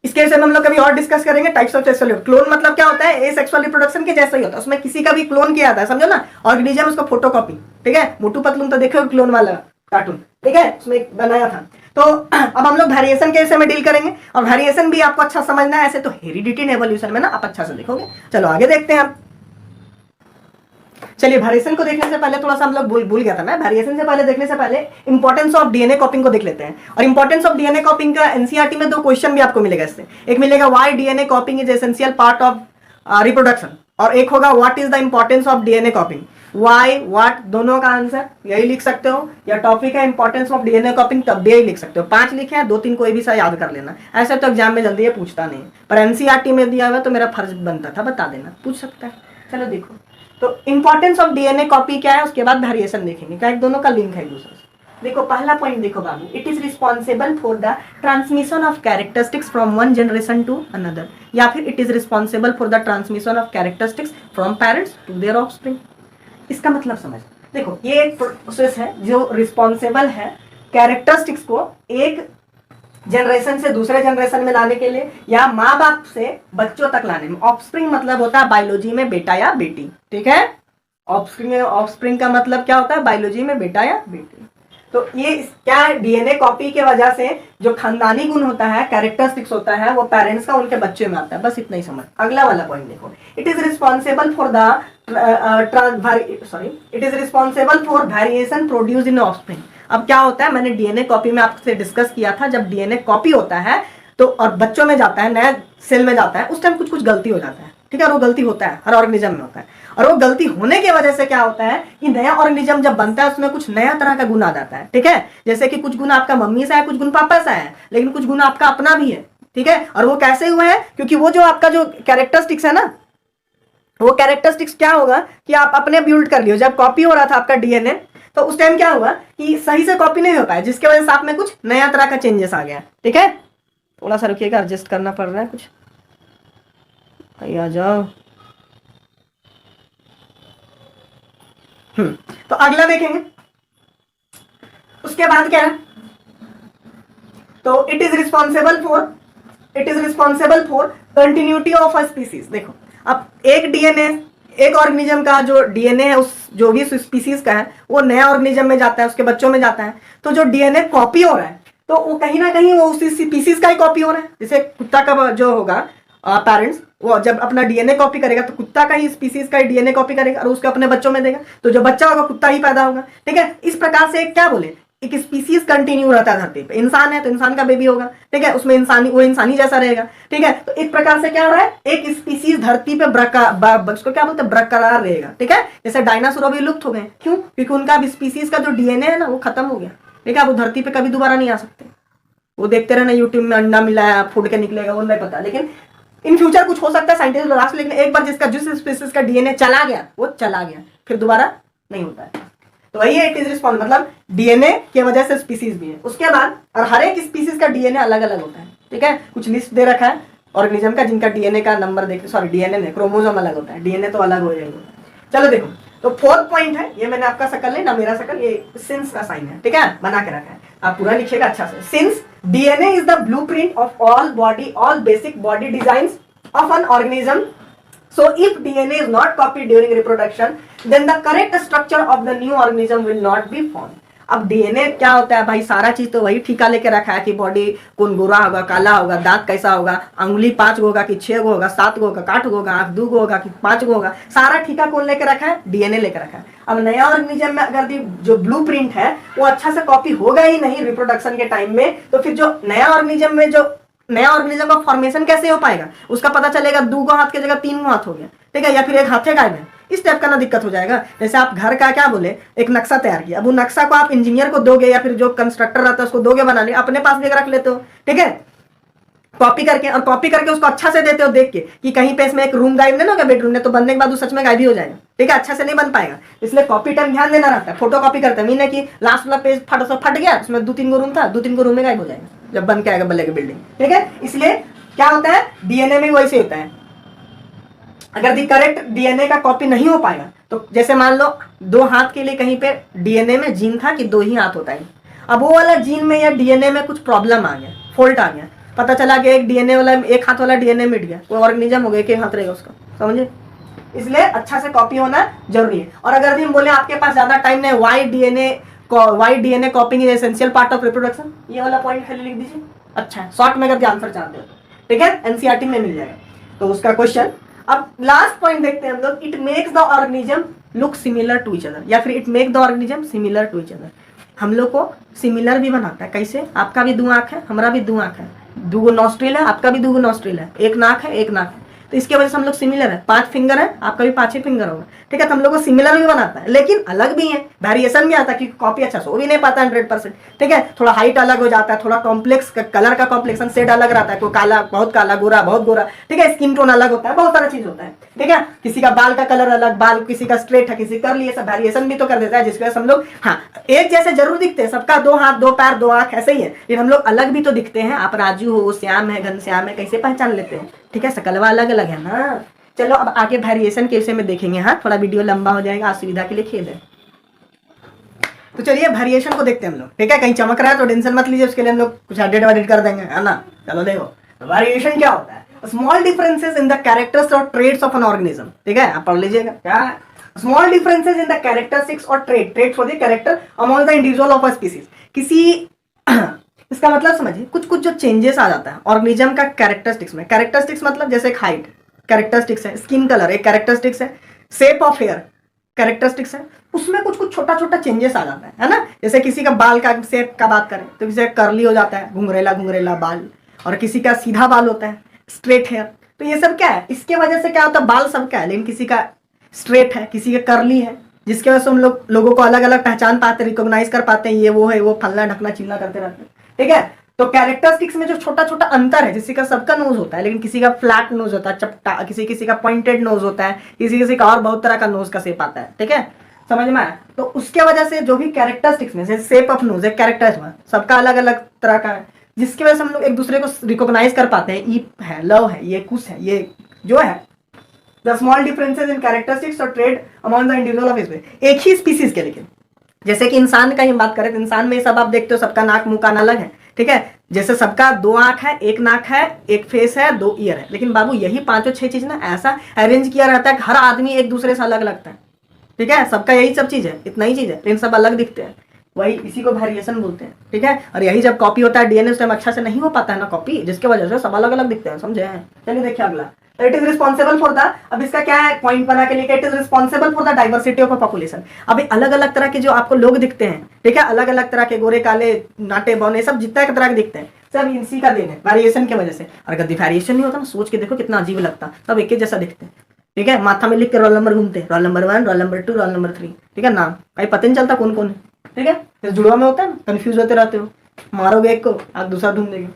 इसके विषय में हम लोग कभी और डिस्कस करेंगे। टाइप्स ऑफ सेक्सुअल क्लोन मतलब क्या होता है? एसेक्सुअल रिप्रोडक्शन के जैसा ही होता है, उसमें किसी का भी क्लोन किया जाता है, समझो ना, ऑर्गेनिज्म उसको फोटोकॉपी। ठीक है, मोटू पतलू तो देखो क्लोन वाला कार्टून, ठीक है, उसमें बनाया था। तो अब हम लोग वेरिएशन के विषय में डील करेंगे, और वेरिएशन भी आपको अच्छा समझना है। ऐसे तो हेरिडिटी एंड एवोल्यूशन में ना आप अच्छा से देखोगे। चलो आगे देखते हैं आप। चलिए, वेरिएशन को देखने से पहले थोड़ा सा हम लोग भूल गया था मैं। वेरिएशन से पहले देखने से पहले इंपॉर्टेंस ऑफ डीएनए कॉपिंग को देख लेते हैं। और इंपॉर्टेंस ऑफ डीएनए कॉपिंग का एनसीईआरटी में 2 क्वेश्चन भी आपको मिलेगा इससे। एक मिलेगा why DNA copying is essential part of reproduction, और एक होगा what is the importance of DNA कॉपिंग। Why what दोनों का आंसर यही लिख सकते हो, या टॉपिक है इंपॉर्टेंस ऑफ डीएनए कॉपिंग, तब भी यही लिख सकते हो। 5 लिखे हैं, 2-3 कोई भी सा याद कर लेना। ऐसे तो एग्जाम में जल्दी ये पूछता नहीं, पर एनसीईआरटी में दिया हुआ तो मेरा फर्ज बनता था बता देना, पूछ सकता है। चलो देखो, तो इंपॉर्टेंस ऑफ डीएनए कॉपी क्या है, उसके बाद वेरिएशन देखेंगे। क्या दोनों का लिंक है एक दूसरे से। देखो पहला पॉइंट देखो बाबू, it is responsible for the transmission of characteristics from one generation to another, या फिर it is responsible for the transmission of characteristics from parents to their offspring. इसका मतलब समझ, देखो ये एक प्रोसेस है जो रिस्पॉन्सिबल है कैरेक्टरिस्टिक्स को एक जनरेशन से दूसरे जनरेशन में लाने के लिए, या माँ बाप से बच्चों तक लाने में। ऑफस्प्रिंग मतलब होता है बायोलॉजी में बेटा या बेटी। ठीक है, ऑफस्प्रिंग का मतलब क्या होता है? बायोलॉजी में बेटा या बेटी। तो ये क्या डीएनए कॉपी के वजह से जो खानदानी गुण होता है, कैरेक्टरिस्टिक्स होता है, वो पेरेंट्स का उनके बच्चे में आता है। बस इतना ही समझ। अगला वाला पॉइंट देखो, it is responsible for the it is responsible for variation produce in offspring. अब क्या होता है, मैंने डीएनए कॉपी में आपसे डिस्कस किया था, जब डीएनए कॉपी होता है तो और बच्चों में जाता है, नया सेल में जाता है, उस टाइम कुछ कुछ गलती हो जाता है। ठीक है, और वो गलती होता है, हर ऑर्गेनिज्म में होता है। और वो गलती होने की वजह से क्या होता है कि नया ऑर्गेनिज्म जब बनता है उसमें कुछ नया तरह का गुण आ जाता है। ठीक है, जैसे कि कुछ गुण आपका मम्मी से है, कुछ गुण पापा से है, लेकिन कुछ गुण आपका अपना भी है। ठीक है, और वो कैसे हुआ है? क्योंकि वो जो आपका जो कैरेक्टरिस्टिक्स है ना, वो कैरेक्टरिस्टिक्स क्या होगा कि आप अपने बिल्ड कर लियो। जब कॉपी हो रहा था आपका डीएनए, तो उस टाइम क्या हुआ कि सही से कॉपी नहीं हो पाया, जिसकी वजह से आप में कुछ नया तरह का चेंजेस आ गया। ठीक है, थोड़ा सा रुकिएगा, एडजस्ट करना पड़ रहा है कुछ। आ जाओ। तो अगला देखेंगे, उसके बाद क्या है? तो it is responsible for continuity of a species. देखो, अब एक डीएनए, एक ऑर्गेनिज्म का जो डीएनए है, उस जो भी स्पीसीज का है, वो नया ऑर्गेनिज्म में जाता है, उसके बच्चों में जाता है। तो जो डीएनए कॉपी हो रहा है, तो वो कहीं ना कहीं वो उसी स्पीसीज का ही कॉपी हो रहा है। जैसे कुत्ता का जो होगा पेरेंट्स, वो जब अपना डीएनए कॉपी करेगा तो कुत्ता का ही स्पीसीज का ही डीएनए कॉपी करेगा और उसके अपने बच्चों में देगा, तो जो बच्चा होगा कुत्ता ही पैदा होगा। ठीक है, इस प्रकार से क्या बोले, एक स्पीसीज कंटिन्यू रहता है धरती पे। इंसान है तो इंसान का बेबी होगा। ठीक है, उसमें वो इंसानी जैसा रहेगा। ठीक है, तो इस प्रकार से क्या हो रहा है, एक स्पीसीज धरती पे उसको क्या बोलते हैं, बरकरार रहेगा। ठीक है, जैसे डायनासोर अभी लुप्त हो गए, क्यों? क्योंकि उनका स्पीसीज का जो डीएनए है ना, वो खत्म हो गया। ठीक है, वो धरती पे कभी दोबारा नहीं आ सकते। वो देखते रहना यूट्यूब में, अंडा मिला फूट के निकलेगा, वो नहीं पता, लेकिन इन फ्यूचर कुछ हो सकता है साइंटिस्ट लास्ट, लेकिन एक बार जिस स्पीसीज का डीएनए चला गया, वो चला गया, फिर दोबारा नहीं होता है। तो वही है इट इज रिस्पॉन्स, मतलब डीएनए की वजह से स्पीसीज भी है। उसके बाद, और हर एक स्पीसीज का डीएनए अलग अलग होता है। ठीक है, कुछ लिस्ट दे रखा है ऑर्गेनिज्म का, जिनका डीएनए का नंबर देख, सॉरी डीएनए नहीं, क्रोमोसोम अलग होता है, डीएनए तो अलग हो जाएगा। चलो देखो, तो 4th पॉइंट है, ये मैंने आपका शकल नहीं ना, मेरा शकल, ये सिंस का साइन है। ठीक है, बना के रखा है, आप पूरा लिखिएगा अच्छा से। Since DNA is the blueprint of all basic body designs of an organism, so if DNA is not copied during reproduction, then the correct structure of the new organism will not be formed. अब DNA क्या होता है भाई, सारा चीज तो वही ठीका लेके रखा है कि बॉडी कौन गोरा होगा, काला होगा, दांत कैसा होगा, अंगुली 5 गो होगा कि 6 गो होगा, 7 गो होगा, 8 गो होगा, आंख 2 गो होगा कि 5 गो होगा, सारा ठीका कौन लेके रखा है, डीएनए लेके रखा है। अब नया ऑर्गेनिज्म में अगर जो ब्लूप्रिंट है वो अच्छा से कॉपी होगा ही नहीं रिप्रोडक्शन के टाइम में, तो फिर जो नया ऑर्गेनिज्म में जो नया ऑर्गेनिज्म का फॉर्मेशन कैसे हो पाएगा, उसका पता चलेगा 2 हाथ की जगह 3 हाथ हो गया, ठीक है, या फिर 1 हाथ गायब है, इस टाइप का ना दिक्कत हो जाएगा। जैसे आप घर का क्या बोले, एक नक्शा तैयार किया, अब वो नक्शा को आप इंजीनियर को दोगे या फिर जो कंस्ट्रक्टर रहता है उसको दोगे बनाने, अपने पास भी रख लेते हो, ठीक है, कॉपी करके, और कॉपी करके उसको अच्छा से देते हो देख के कि कहीं पे इसमें एक रूम गायब नहीं होगा बेडरूम में, तो बनने के बाद वो सच में गायब ही हो जाएगा, ठीक है, अच्छा से नहीं बन पाएगा। इसलिए कॉपी टाइम ध्यान देना रहता है। फोटो कॉपी करते हैं मीन है कि लास्ट वाला पेज फट गया, उसमें 2-3 गो रूम था, 2-3 गो रूम में गायब हो जाएगा जब बन के आएगा बल्ले की बिल्डिंग, ठीक है। इसलिए क्या होता है, डीएनए में वैसे होता है, अगर दी करेक्ट डीएनए का कॉपी नहीं हो पाएगा, तो जैसे मान लो 2 हाथ के लिए कहीं पे डीएनए में जीन था कि 2 ही हाथ होता है, अब वो वाला जीन में या डीएनए में कुछ प्रॉब्लम आ गया, फॉल्ट आ गया, पता चला कि एक डीएनए वाला 1 हाथ वाला डीएनए मिट गया, कोई ऑर्गेनिज्म हो गया 1 हाथ रहेगा उसका, समझे। इसलिए अच्छा से कॉपी होना जरूरी है। और अगर हम बोले आपके पास ज्यादा टाइम नहीं, why DNA copying is essential part of reproduction, ये वाला पॉइंट खाली लिख दीजिए। अच्छा, शॉर्ट में करके आंसर चाहते हो, ठीक है, एनसीईआरटी में मिल जाएगा तो उसका क्वेश्चन। अब लास्ट पॉइंट देखते हैं हम लोग, it makes the organism look similar to each other, या फिर it make the organism similar to each other, हम लोग को सिमिलर भी बनाता है। कैसे, आपका भी 2 आंख है, हमारा भी 2 आंख है, 2 नॉस्ट्रिल है, आपका भी 2 नॉस्ट्रिल है, 1 नाक है, 1 नाक है, तो इसके वजह से हम लोग सिमिलर है। 5 फिंगर है, आपका भी 5 ही फिंगर होगा, ठीक है, तो हम लोग को सिमिलर भी बनाता है, लेकिन अलग भी है, वेरिएशन भी आता है, क्योंकि कॉपी अच्छा से हो भी नहीं पाता 100%, ठीक है, थोड़ा हाइट अलग हो जाता है, थोड़ा कॉम्प्लेक्स कलर का कॉम्प्लेक्शन शेड अलग रहता है, कोई काला बहुत काला, गोरा बहुत गोरा, ठीक है, स्किन टोन अलग होता है, बहुत सारा चीज होता है, ठीक है, किसी का बाल का कलर अलग, बाल किसी का स्ट्रेट है, किसी कर लिए, सब वेरिएशन भी तो कर देता है, जिसकी वजह से हम लोग हाँ एक जैसे जरूर दिखते हैं, सबका 2 हाथ 2 पैर 2 आंख ऐसे ही है, लेकिन हम लोग अलग भी तो दिखते हैं। आप राजू हो, श्याम है, घनश्याम है, कैसे पहचान लेते हैं, ठीक है, शकलवा अलग अलग है ना। चलो अब आगे वेरिएशन के विषय में देखेंगे, हाँ थोड़ा वीडियो लंबा हो जाएगा, असुविधा के लिए खेद है। तो चलिए वेरिएशन को देखते हैं हम लोग, ठीक है, कहीं चमक रहा है तो टेंशन मत लीजिए, उसके लिए हम लोग कुछ एडिट कर देंगे, है ना। चलो देखो वेरिएशन क्या होता है, small differences in the characters और ट्रेड्स ऑफ एन ऑर्गेनिज्म, ठीक है, आप पढ़ लीजिएगा क्या है, small differences in the characteristics और traits for the character among the individual of a species, किसी इसका मतलब समझिए, कुछ कुछ जो चेंजेस आ जाता है ऑर्गेनिज्म का कैरेक्टरिस्टिक्स में। कैरेक्टरिस्टिक्स मतलब जैसे हाइट कैरेक्टरिस्टिक्स है, स्किन कलर एक कैरेक्टरिस्टिक्स है, शेप ऑफ हेयर कैरेक्टरिस्टिक्स है, उसमें कुछ कुछ छोटा छोटा चेंजेस आ जाता है ना। जैसे किसी का बाल का शेप का बात करें तो किसी का कर्ली हो जाता है, घुंघरेला घुंघरेला बाल, और किसी का सीधा बाल होता है, स्ट्रेट हेयर। तो ये सब क्या है, इसके वजह से क्या होता है, बाल सबका है, लेकिन किसी का स्ट्रेट है, किसी का कर्ली है, जिसके वजह से हम लोगों को अलग अलग पहचान पाते, रिकॉग्नाइज कर पाते हैं, ये वो है, वो फलना ढकना चिल्ला करते रहते हैं, ठीक है। तो कैरेक्टरिस्टिक्स में जो छोटा छोटा अंतर है, किसी का सबका नोज होता है, लेकिन किसी का फ्लैट नोज होता है, चपटा, किसी का पॉइंटेड नोज होता है, किसी का और बहुत तरह का नोज का शेप आता है, ठीक है, समझ में आया। तो उसके वजह से जो भी कैरेक्टरिस्टिक्स में, जैसे शेप ऑफ नोज एक कैरेक्टर है, सबका अलग अलग तरह का है, जिसकी वजह से हम लोग एक दूसरे को रिकॉग्नाइज कर पाते हैं, ई है, लव है, ये कुछ है, ये जो है the small differences in characteristics और trait among the individual of एक ही स्पीसीज के। लेकिन जैसे कि इंसान का ही बात करें तो इंसान में सब आप देखते हो, सबका नाक मुंह कान अलग है, ठीक है, जैसे सबका 2 आंख है, 1 नाक है, 1 फेस है, 2 ईयर है, लेकिन बाबू यही 5-6 चीज ना ऐसा अरेंज किया रहता है कि हर आदमी एक दूसरे से अलग लगता है, ठीक है, सबका यही सब चीज है, इतना ही चीज है, लेकिन सब अलग दिखते हैं, वही इसी को वेरिएशन बोलते हैं, ठीक है। और यही जब कॉपी होता है डीएनए उस टाइम अच्छा से नहीं हो पाता है ना कॉपी, जिसके वजह से सब अलग अलग दिखते हैं, समझे। चलिए देखिए अगला, it is responsible for the, अब इसका क्या है पॉइंट बना के लिए, it is responsible for the diversity of a population. अभी अलग अलग तरह के जो आपको लोग दिखते हैं, ठीक है, अलग अलग तरह के गोरे काले नाटे बौने सब जितना तरह के दिखते हैं, सब इसी का देन है वेरिएशन की वजह से। और अगर वेरिएशन नहीं होता ना, सोच के देखो कितना अजीब लगता, सब एक ही जैसा दिखते हैं, ठीक है, माथा में लिख के रोल नंबर घूमते हैं, roll number 1, roll number 2, roll number 3, ठीक है, नाम कहीं पता नहीं चलता कौन कौन है, ठीक है, जुड़वा में होता है ना, कंफ्यूज होते रहते हो, मारोगे एक को आप दूसरा ढूंढ देंगे।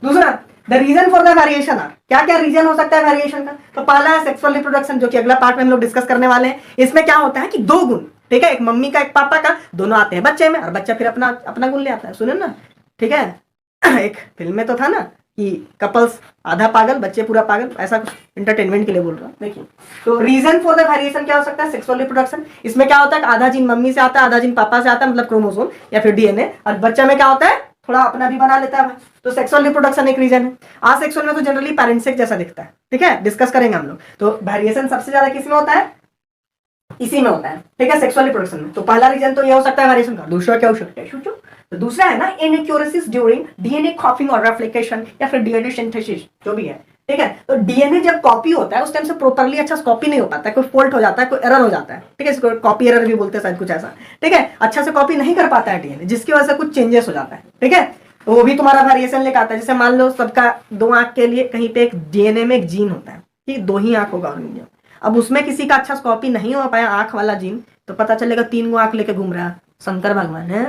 दूसरा, the reason for the variation are, क्या क्या रीजन हो सकता है वेरिएशन का। तो पहला है सेक्सुअल रिप्रोडक्शन, जो कि अगला पार्ट में हम लोग डिस्कस करने वाले हैं। इसमें क्या होता है कि 2 गुण, ठीक है, एक मम्मी का एक पापा का, दोनों आते हैं बच्चे में, और बच्चा फिर अपना अपना गुण ले आता है, सुने ना, ठीक है। एक फिल्म में तो था ना कि कपल्स आधा पागल बच्चे पूरा पागल, ऐसा कुछ इंटरटेनमेंट के लिए बोल रहा हूँ। देखिए, तो रीजन फॉर द वेरिएशन क्या हो सकता है, सेक्सुअल रिप्रोडक्शन। इसमें क्या होता है, आधा जीन मम्मी से आता है, आधा जीन पापा से आता है, मतलब क्रोमोसोम या फिर डीएनए, और बच्चा में क्या होता है थोड़ा अपना भी बना लेता है भाई। तो सेक्सुअल रिप्रोडक्शन एक रीजन है। आसेक्सुअल में तो जनरली पेरेंट्स जैसा दिखता है, ठीक है, डिस्कस करेंगे हम लोग। तो वेरिएशन सबसे ज्यादा किसमें होता है, इसी में होता है, ठीक है, सेक्सुअल रिप्रोडक्शन में। तो पहला रीजन तो ये हो सकता है वेरिएशन का। दूसरा क्या हो सकता है सोचो? तो दूसरा है ना इनएक्यूरेसीज ड्यूरिंग डीएनए कॉपिंग और रेप्लिकेशन या फिर डीएनए सिंथेसिस, जो भी है, ठीक है। तो डीएनए जब कॉपी होता है उस टाइम से प्रॉपर्ली अच्छा कॉपी नहीं हो पाता है, कोई फॉल्ट हो जाता है, कोई एरर हो जाता है, ठीक है, इसको कॉपी एरर भी बोलते हैं शायद, कुछ ऐसा, ठीक है। अच्छा से कॉपी नहीं कर पाता है डीएनए, जिसकी वजह से कुछ चेंजेस हो जाता है, ठीक है। तो वो भी तुम्हारा वेरिएशन लेकर आता है। जैसे मान लो सबका 2 आंख के लिए कहीं पे एक डीएनए में एक जीन होता है, ठीक, 2 ही आंख होगा ऑर्गेनिज्म। अब उसमें किसी का अच्छा कॉपी नहीं हो पाया आंख वाला जीन, तो पता चलेगा 3 गो आंख लेके घूम रहा है शंकर भगवान है,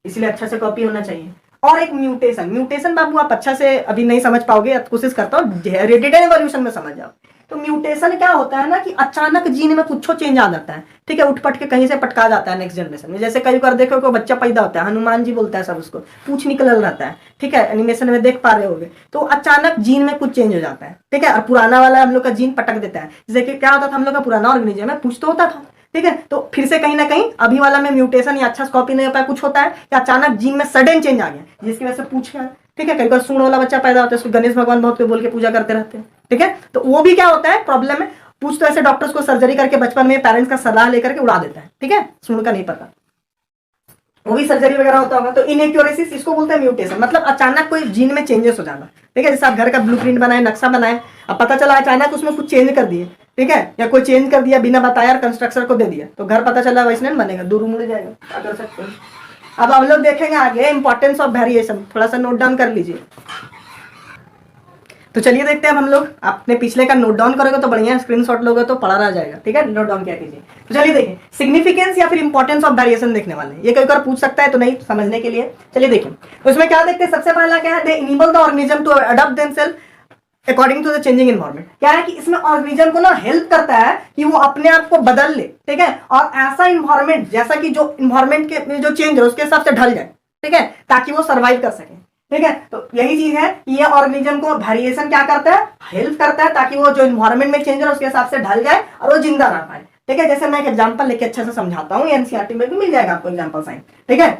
इसलिए अच्छा से कॉपी होना चाहिए। और एक म्यूटेशन, म्यूटेशन बाबू आप अच्छा से अभी नहीं समझ पाओगे, कोशिश करता हूँ हेरिडिटरी एवोल्यूशन में समझ जाओ। तो म्यूटेशन क्या होता है ना कि अचानक जीन में कुछ चेंज आ जाता है, ठीक है, उठ पट के कहीं से पटका जाता है नेक्स्ट जनरेशन में। जैसे कई बार देखो कोई बच्चा पैदा होता है, हनुमान जी बोलता है सब उसको, पूछ निकल रहता है, ठीक है, एनिमेशन में देख पा रहे होगे। तो अचानक जीन में कुछ चेंज हो जाता है, ठीक है, और पुराना वाला हम लोग का जीन पटक देता है। जैसे कि क्या होता था हम लोग का पुराना ऑर्गेनिज्म में पूछ तो होता था, ठीक है, तो फिर से कहीं ना कहीं अभी वाला में म्यूटेशन या अच्छा कॉपी नहीं हो पाया, कुछ होता है या अचानक जीन में सडन चेंज आ गया जिसकी वजह से पूछ गया, ठीक है। कई बार सूंड वाला बच्चा पैदा होता है, उसको गणेश भगवान बहुत बोल के पूजा करते रहते हैं, ठीक है। तो वो भी क्या होता है प्रॉब्लम है, पूछ तो ऐसे डॉक्टर्स को सर्जरी करके बचपन में पेरेंट्स का सलाह लेकर के उड़ा देता है, ठीक है, सूंड का नहीं पता, वो भी सर्जरी वगैरह होता होगा। तो इनएक्यूरेसीज इसको बोलते हैं म्यूटेशन, मतलब अचानक कोई जीन में चेंजेस हो जाना, ठीक है। जैसे आप घर का ब्लूप्रिंट बनाए, नक्शा बनाए, अब पता चला अचानक उसमें कुछ चेंज कर दिए, ठीक है, या कोई चेंज कर दिया बिना बताया कंस्ट्रक्टर को दे दिया, तो घर पता चला वैसे नहीं बनेगा, दूर मुड़ जाएगा, क्या कर सकते हैं। अब हम लोग देखेंगे आगे इंपॉर्टेंस ऑफ वेरिएशन, थोड़ा सा नोट डाउन कर लीजिए। तो चलिए देखते हैं अब हम लोग, आपने पिछले का नोट डाउन करोगे तो बढ़िया, स्क्रीनशॉट लोगे तो पढ़ा रह जाएगा, ठीक है, नोट डाउन क्या कीजिए। तो चलिए देखिए सिग्निफिकेंस या फिर इंपॉर्टेंस ऑफ वेरिएशन देखने वाले हैं, ये कई बार पूछ सकता है तो नहीं समझने के लिए। चलिए देखिए तो इसमें क्या देखते हैं, सबसे पहला क्या है, they enable the organism to adopt themselves according to the changing environment. क्या है कि इसमें ऑर्गेनिज्म को ना हेल्प करता है कि वो अपने आप को बदल ले, ठीक है, और ऐसा इन्वायरमेंट जैसा कि जो इन्वायरमेंट के जो चेंज है उसके हिसाब से ढल जाए, ठीक है, ताकि वो सर्वाइव कर सके, ठीक है। तो यही चीज है, ये ऑर्गेनिज्म को वेरिएशन क्या करता है, हेल्प करता है, ताकि वो जो इन्वायरमेंट में चेंज है उसके हिसाब से ढल जाए और वो जिंदा रह पाए, ठीक है। जैसे मैं एक एग्जांपल लेके अच्छे से समझाता हूँ, एनसीईआरटी में भी मिल जाएगा आपको एग्जांपल साइन, ठीक है।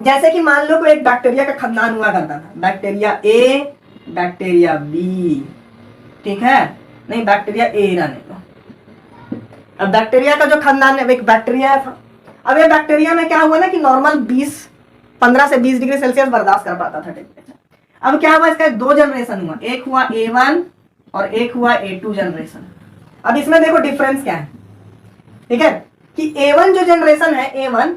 जैसे कि मान लो कोई एक बैक्टीरिया का खानदान हुआ करता था, बैक्टीरिया ए, बैक्टीरिया बी, ठीक है, नहीं बैक्टीरिया ए रहने दो। अब बैक्टीरिया का जो खानदान है एक बैक्टीरिया था। अब ये बैक्टीरिया में क्या हुआ ना कि नॉर्मल 15 से 20 डिग्री सेल्सियस बर्दाश्त कर पाता था टेम्परेचर। अब क्या हुआ, इसका 2 जनरेशन हुआ, एक हुआ A1 और एक हुआ A2 जनरेशन। अब इसमें देखो डिफरेंस क्या है, ठीक है, कि A1 जो जनरेशन है A1,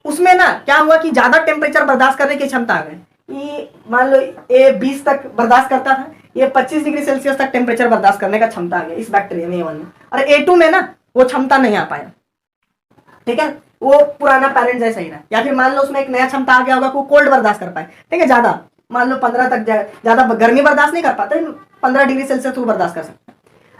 उसमें ना क्या हुआ कि ज्यादा टेम्परेचर बर्दाश्त करने की क्षमता आ गई। ये मान लो A 20 तक बर्दाश्त करता था, ये 25 डिग्री सेल्सियस तक टेम्परेचर बर्दाश्त करने का क्षमता आ गया इस बैक्टीरिया में A1 में। और A2 में ना वो क्षमता नहीं आ पाया, ठीक है, वो पुराना पैरेंट जैसा ही रहा। या फिर मान लो उसमें एक नया क्षमता आ गया होगा, को कोल्ड बर्दाश्त कर पाए, ठीक है, ज्यादा मान लो 15 तक, ज्यादा गर्मी बर्दाश्त नहीं कर पाता, 15 डिग्री सेल्सियस वो बर्दाश्त कर सकता है।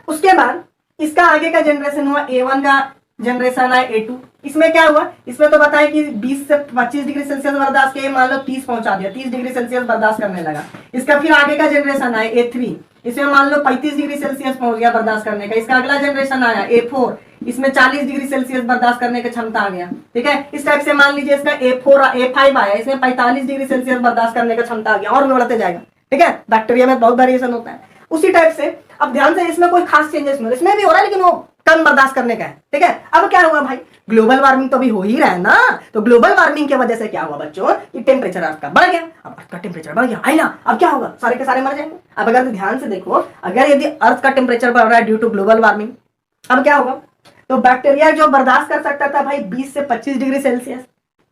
उसके बाद इसका आगे का जनरेशन हुआ A1 का जनरेशन है A2। इसमें क्या हुआ, इसमें तो बताया कि 20 से 25 डिग्री सेल्सियस बर्दाश्त के मान लो 30 पहुंचा दिया, 30 डिग्री सेल्सियस बर्दाश्त करने लगा। इसका फिर आगे का जनरेशन आया A3, इसमें मान लो 35 डिग्री सेल्सियस पहुंच गया बर्दाश्त करने का। इसका अगला जनरेशन आया A4, इसमें 40 डिग्री सेल्सियस बर्दाश्त करने की क्षमता आ गया, ठीक है। इस टाइप से मान लीजिए इसका A5 आया, इसमें 45 डिग्री सेल्सियस बर्दाश्त करने की क्षमता आ गया, और बढ़ते जाएगा, ठीक है। बैक्टीरिया में बहुत वेरिएशन होता है उसी टाइप से। अब ध्यान से, इसमें कोई खास चेंजेस नहीं, इसमें भी हो रहा है लेकिन वो कम बर्दाश्त करने का है, ठीक है। अब क्या हुआ भाई, ग्लोबल वार्मिंग तो भी हो ही रहा है ना। तो ग्लोबल वार्मिंग की वजह से क्या हुआ बच्चों, कि टेम्परेचर अर्थ का बढ़ गया। अब अर्थ का टेम्परेचर बढ़ गया, आई ना, अब क्या होगा, सारे के सारे मर जाएंगे। अब अगर ध्यान से देखो, अगर यदि अर्थ का टेम्परेचर बढ़ रहा है ड्यू टू ग्लोबल वार्मिंग, अब क्या होगा, तो बैक्टीरिया जो बर्दाश्त कर सकता था भाई 20 से 25 डिग्री सेल्सियस,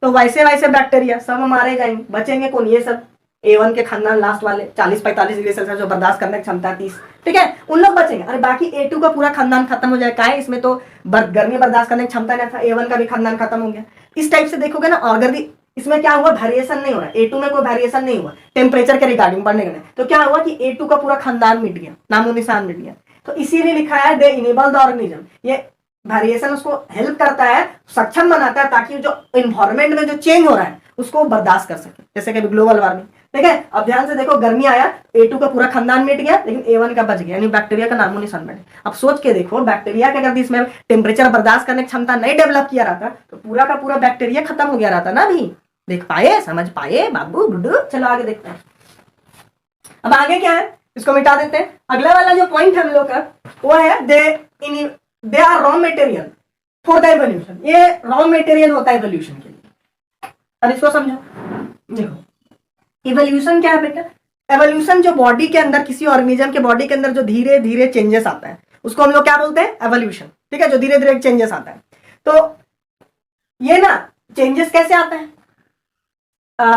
तो वैसे वैसे बैक्टीरिया सब मारे जाएंगे, बचेंगे कौन, ये सब A1 के खानदान लास्ट वाले 40-45 डिग्री सेल्सियस जो बर्दाश्त करने की क्षमता 30, ठीक है, उन लोग बचेंगे। अरे बाकी A2 का पूरा खानदान खत्म हो जाएगा, है इसमें तो गर्मी बर्दाश्त करने की क्षमता नहीं था, A1 का भी खानदान खत्म हो गया। इस टाइप से देखोगे ना, अगर इसमें क्या हुआ, वेरिएशन नहीं हो रहा, A2 में कोई वेरिएशन नहीं हुआ टेम्परेचर के रिगार्डिंग बढ़ने का, तो क्या हुआ कि A2 का पूरा खानदान मिट गया, नामो निशान मिट गया। तो इसीलिए लिखा है दे इनेबल द ऑर्गेनिज्म, ये वेरिएशन उसको हेल्प करता है, सक्षम बनाता है, ताकि जो इन्वायरमेंट में जो चेंज हो रहा है उसको बर्दाश्त कर सके, जैसे कि ग्लोबल वार्मिंग, ठीक है। अब ध्यान से देखो, गर्मी आया, A2 का पूरा खानदान मिट गया, लेकिन A1 का बच गया, यानी बैक्टीरिया का नामो निशान मिट गया। अब सोच के देखो, बैक्टीरिया का अगर इसमें टेम्परेचर बर्दाश्त करने की क्षमता नहीं डेवलप किया रहता तो पूरा का पूरा बैक्टीरिया खत्म हो गया रहता ना। भी देख पाए, समझ पाए बाबू गुड्डू। चलो आगे देखते हैं। अब आगे क्या है, इसको मिटा देते हैं। अगला वाला जो पॉइंट है हम लोग का वो है they they are raw material for the evolution. ये रॉ मटेरियल होता है इवोल्यूशन के लिए। अब इसको समझो, देखो इवोल्यूशन क्या है बेटा? एवोल्यूशन जो बॉडी के अंदर, किसी ऑर्गेनिज्म के बॉडी के अंदर जो धीरे धीरे चेंजेस आता है उसको हम लोग क्या बोलते हैं? एवोल्यूशन। ठीक है, जो धीरे धीरे चेंजेस आता है। तो ये ना चेंजेस कैसे आता है?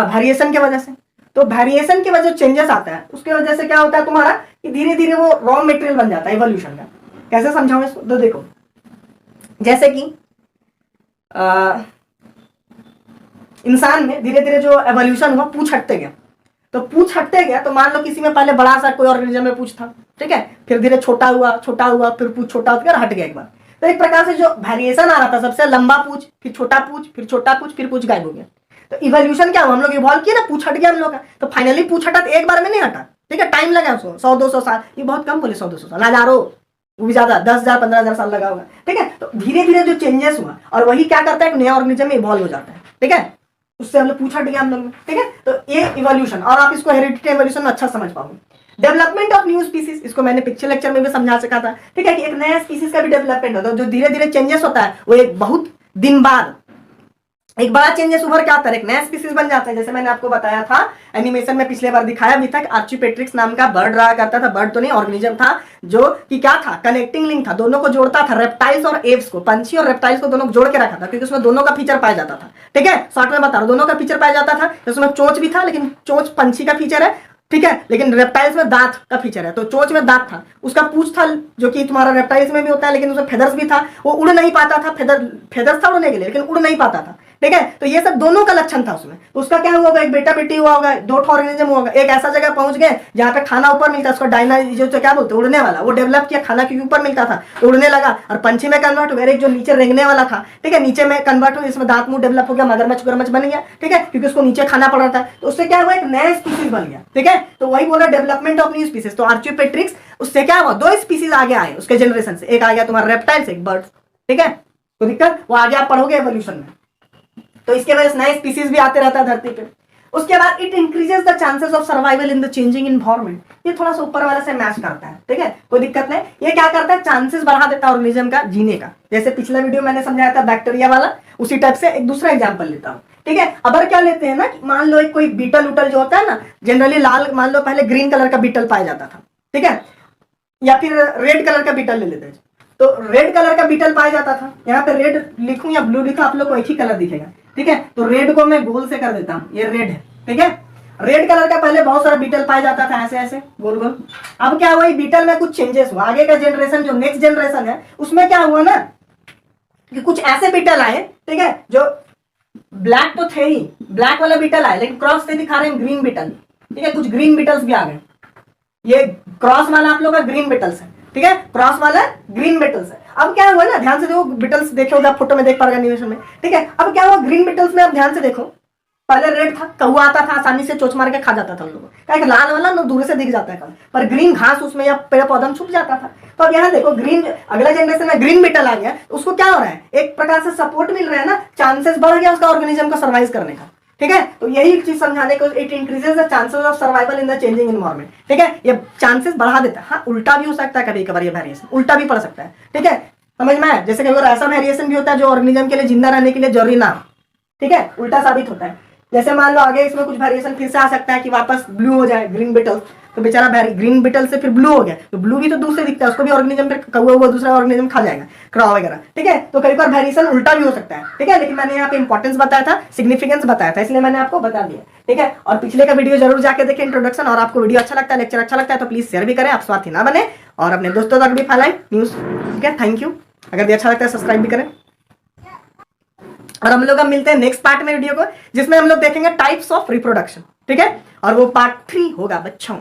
वेरिएशन की वजह से। तो वेरिएशन की वजह से चेंजेस आता है, उसके वजह से क्या होता है तुम्हारा कि धीरे धीरे वो रॉ मटेरियल बन जाता है इवोल्यूशन का। कैसे समझाऊं इसको? तो देखो, जैसे कि इंसान में धीरे धीरे जो एवोल्यूशन हुआ, पूंछ हटते गया। तो पूंछ हटते गया तो मान लो किसी में पहले बड़ा सा कोई ऑर्गेनिज्म में पूंछ था, ठीक है, फिर धीरे छोटा हुआ, फिर पूंछ छोटा होकर हट गया एक बार। तो एक प्रकार से जो वेरिएशन आ रहा था, सबसे लंबा पूंछ, फिर छोटा पूंछ, फिर छोटा पूंछ, फिर पूंछ गायब हो गया। तो इवोल्यूशन क्या हुआ? हम लोग इवॉल्व किए ना, पूंछ हट गया हम लोग का। तो फाइनली पूंछ हटा, तो एक बार में नहीं हटा, ठीक है, टाइम लगा उसको 100-200 साल। ये बहुत कम बोले, 100-200 साल, हजारों, वो भी ज्यादा, 10,000 15,000 साल लगा होगा। ठीक है, तो धीरे धीरे जो चेंजेस हुआ और वही क्या करता है, एक नया ऑर्गेनिज्म में इवॉल्व हो जाता है। ठीक है, उससे हम लोग पूछ हट गया हम लोग। ठीक है, तो ये इवोल्यूशन, और आप इसको हेरिडिटी इवोल्यूशन में अच्छा समझ पाओगे। डेवलपमेंट ऑफ न्यू स्पीसीज, इसको मैंने पिछले लेक्चर में भी समझा सका था। ठीक है, कि एक नया स्पीसीज का भी डेवलपमेंट होता है, जो धीरे धीरे चेंजेस होता है, वो एक बहुत दिन बाद एक बड़ा चेंजेस उभर के आता है, एक नया स्पीसीज बन जाता है। जैसे मैंने आपको बताया था एनिमेशन में, पिछले बार दिखाया भी था कि आर्चीपेट्रिक्स नाम का बर्ड रहा करता था। बर्ड तो नहीं, ऑर्गेनिज्म था, जो कि क्या था, कनेक्टिंग लिंक था, दोनों को जोड़ता था, रेप्टाइल्स और एव्स को, पंछी और रेप्टाइल्स को दोनों को जोड़ के रखा था, क्योंकि उसमें दोनों का फीचर पाया जाता था। ठीक है, शॉर्ट में बता रहा हूं, दोनों का फीचर पाया जाता था। उसमें चोंच भी था, लेकिन चोंच पंछी का फीचर है, ठीक है, लेकिन रेप्टाइल्स में दांत का फीचर है। तो चोंच में दांत था, उसका पूंछ था, जो कि तुम्हारा रेप्टाइल्स में भी होता है, लेकिन उसमें फेदर्स भी था, वो उड़ नहीं पाता था, फेदर्स था उड़ने के लिए, लेकिन उड़ नहीं पाता था। ठीक है, तो ये सब दोनों का लक्षण था उसमें। तो उसका क्या हुआ होगा, एक बेटा बेटी हुआ होगा, दो ऑर्गेनिज्म हुआ होगा, एक ऐसा जगह पहुंच गए जहां पे खाना ऊपर मिलता है, उसको डायना जो क्या बोलते हैं, उड़ने वाला, वो डेवलप किया, खाना क्योंकि ऊपर मिलता था तो उड़ने लगा, और पंछी में कन्वर्ट हो गया। एक जो नीचे रेंगने वाला था, ठीक है, नीचे में कन्वर्ट हो, इसमें दांत मुंह डेवलप हो गया, मगरमच्छ बन गया। ठीक है, क्योंकि उसको नीचे खाना पड़ रहा था, तो उससे क्या हुआ, एक नया स्पीसीज बन गया। ठीक है, तो वही बोला डेवलपमेंट ऑफ न्यू स्पीसीज। तो आर्चीपेट्रिक्स, उससे क्या हुआ, दो स्पीसीज आगे आए उसके जनरेशन से, एक आ गया तुम्हारा रेप्टाइल्स, एक बर्ड। ठीक है, तो दिक्कत वो आगे आप पढ़ोगे एवोल्यूशन में, तो इसके वजह से नए स्पीसीज भी आते रहता है धरती पे। उसके बाद it increases the chances of survival in the changing environment. ये थोड़ा सा ऊपर वाला से मैच करता है। ठीक है, कोई दिक्कत नहीं। ये क्या करता है, चांसेस बढ़ा देता है ऑर्गेनिज्म का जीने का। जैसे पिछला वीडियो मैंने समझाया था बैक्टीरिया वाला, उसी टाइप से एक दूसरा एग्जांपल लेता हूं। ठीक है, अगर क्या लेते हैं ना, मान लो एक कोई बीटल उटल जो होता है ना, जनरली लाल, मान लो पहले ग्रीन कलर का बीटल पाया जाता था, ठीक है, या फिर रेड कलर का बीटल ले लेते हैं। तो रेड कलर का बीटल पाया जाता था, यहाँ पे रेड लिखूं या ब्लू लिखूं, आप लोग को एक ही कलर दिखेगा। ठीक है, तो रेड को मैं गोल से कर देता हूं, ये रेड है। ठीक है, रेड कलर का पहले बहुत सारा बीटल पाया जाता था, ऐसे ऐसे गोल गोल। अब क्या हुआ, बीटल में कुछ चेंजेस हुआ। आगे का जनरेशन, जो नेक्स्ट जनरेशन है, उसमें क्या हुआ ना कि कुछ ऐसे बीटल आए, ठीक है, जो ब्लैक तो थे ही, ब्लैक वाला बीटल आए, लेकिन क्रॉस से दिखा रहे हैं ग्रीन बीटल। ठीक है, कुछ ग्रीन बीटल्स भी आ गए। ये क्रॉस वाला आप लोग का ग्रीन बीटल्स है। ठीक है, क्रॉस वाला ग्रीन बीटल्स है। अब क्या हुआ ना, ध्यान से देखो, बीटल्स देखे होगा फोटो में, देख पा रहे एनिमेशन में। ठीक है, अब क्या हुआ, ग्रीन बीटल्स में अब ध्यान से देखो, पहले रेड था, कौवा आता था, आसानी से चोच मार के खा जाता था उन लोगों को। लाल वाला ना दूर से दिख जाता है, पर ग्रीन घास उसमें या पेड़ पौधा में छुप जाता था। तो अब यहाँ देखो, ग्रीन, अगला जनरेशन में ग्रीन बीटल आ गया, उसको क्या हो रहा है, एक प्रकार से सपोर्ट मिल रहा है ना, चांसेस बढ़ गया उसका ऑर्गेनिज्म को सर्वाइव करने का। ठीक है, तो यही चीज समझाने को, it increases the chances of survival in the changing environment. ठीक है, ये चांसेस बढ़ा देता है। हाँ, उल्टा भी हो सकता है, कभी कभार ये वेरिएशन उल्टा भी पड़ सकता है। ठीक है, समझ में आया? जैसे कि अगर ऐसा वेरिएशन भी होता है जो ऑर्गेनिज्म के लिए जिंदा रहने के लिए जरूरी ना हो, ठीक है, उल्टा साबित होता है। जैसे मान लो आगे इसमें कुछ वेरिएशन फिर से आ सकता है कि वापस ब्लू हो जाए ग्रीन बीटल, तो बेचारा ग्रीन बीटल से फिर ब्लू हो गया, तो ब्लू भी तो दूर से दिखता है, उसको भी ऑर्गेनिज्म पे कौवा हुआ दूसरा ऑर्गेनिज्म खा जाएगा, क्रॉ वगैरह। ठीक है, तो कई बार वेरिएशन उल्टा भी हो सकता है। ठीक है, लेकिन मैंने यहाँ पे इंपॉर्टेंस बताया था, सिग्निफिकेंस बताया था, इसलिए मैंने आपको बता दिया। ठीक है, और पिछले का वीडियो जरूर जाके देखें, इंट्रोडक्शन। और आपको वीडियो अच्छा लगता है, लेक्चर अच्छा लगता है, तो प्लीज शेयर भी करें, आप स्वार्थी ना बने, और अपने दोस्तों तक भी फैलाएं न्यूज। ठीक है, थैंक यू। अगर अच्छा लगता है सब्सक्राइब भी करें। और हम लोग अब मिलते हैं नेक्स्ट पार्ट में वीडियो को, जिसमें हम लोग देखेंगे टाइप्स ऑफ रिप्रोडक्शन। ठीक है, और वो पार्ट 3 होगा बच्चों।